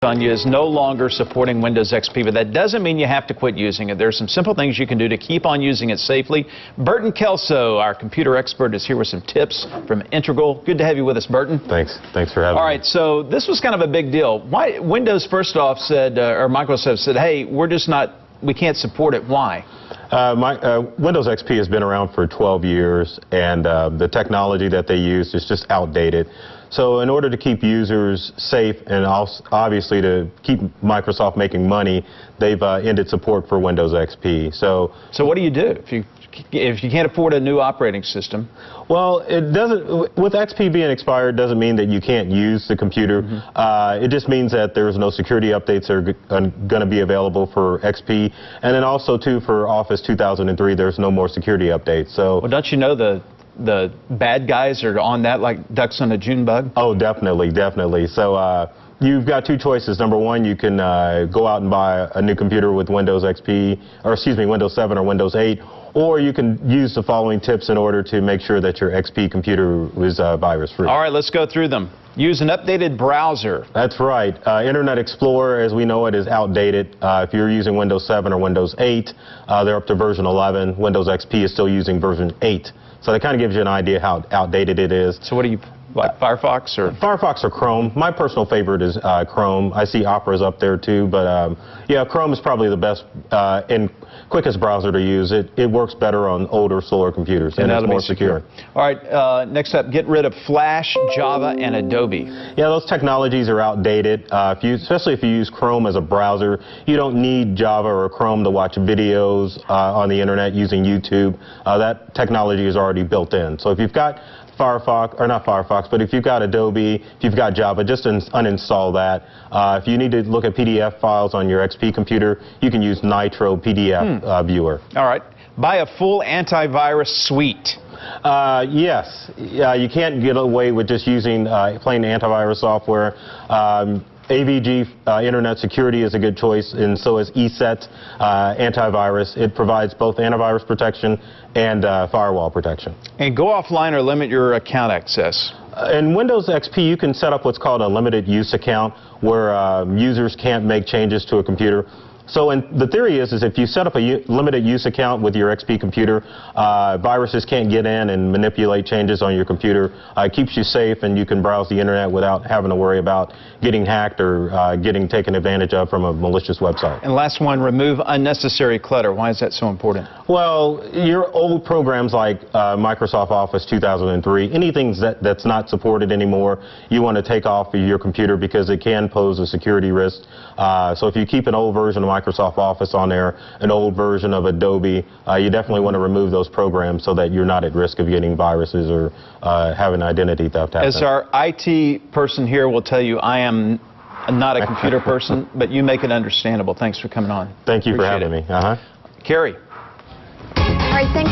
on you is no longer supporting Windows XP, but that doesn't mean you have to quit using it. There are some simple things you can do to keep on using it safely. Burton Kelso, our computer expert, is here with some tips from Integral. Good to have you with us, Burton. Thanks for having me. All right, so this was kind of a big deal. Why Windows first off said, or Microsoft said, hey, we can't support it. Why? Windows XP has been around for 12 years, and the technology that they use is just outdated. So in order to keep users safe and also obviously to keep Microsoft making money, they've ended support for Windows XP. So what do you do if you can't afford a new operating system? Well, it doesn't. With XP being expired, doesn't mean that you can't use the computer. It just means that there's no security updates that are going to be available for XP, and then also too for Office 2003, there's no more security updates. So, well, don't you know the bad guys are on that like ducks on a June bug? Oh, definitely. So you've got two choices. Number one, you can go out and buy a new computer with Windows XP, or excuse me, Windows 7 or Windows 8, or you can use the following tips in order to make sure that your XP computer is virus-free. All right, let's go through them. Use an updated browser. That's right. Internet Explorer, as we know it, is outdated. If you're using Windows 7 or Windows 8, they're up to version 11. Windows XP is still using version 8. So that kind of gives you an idea how outdated it is. So what do you, like Firefox or? Firefox or Chrome. My personal favorite is Chrome. I see Opera's up there too, but yeah, Chrome is probably the best and quickest browser to use. It works better on older, slower computers, and it's more secure. All right, next up, get rid of Flash, Java, and Adobe. Yeah, those technologies are outdated. Especially if you use Chrome as a browser, you don't need Java or Chrome to watch videos on the internet using YouTube. That technology is already built in. So if you've got Firefox, or not Firefox, but if you've got Adobe, if you've got Java, just uninstall that. If you need to look at PDF files on your XP computer, you can use Nitro PDF Viewer. All right. Buy a full antivirus suite. Yes. You can't get away with just using plain antivirus software. AVG Internet Security is a good choice, and so is ESET Antivirus. It provides both antivirus protection and firewall protection. And go offline or limit your account access. In Windows XP, you can set up what's called a limited use account, where users can't make changes to a computer. So the theory is if you set up a limited use account with your XP computer, viruses can't get in and manipulate changes on your computer. It keeps you safe, and you can browse the internet without having to worry about getting hacked or getting taken advantage of from a malicious website. And last one, remove unnecessary clutter. Why is that so important? Well, your old programs like Microsoft Office 2003, anything that's not supported anymore, you want to take off of your computer because it can pose a security risk. So if you keep an old version of Microsoft Office on there, an old version of Adobe, you definitely want to remove those programs so that you're not at risk of getting viruses or having identity theft happen. As our IT person here will tell you, I am not a computer person, but you make it understandable. Thanks for coming on. Thank you for having me. Carrie. All right, thanks.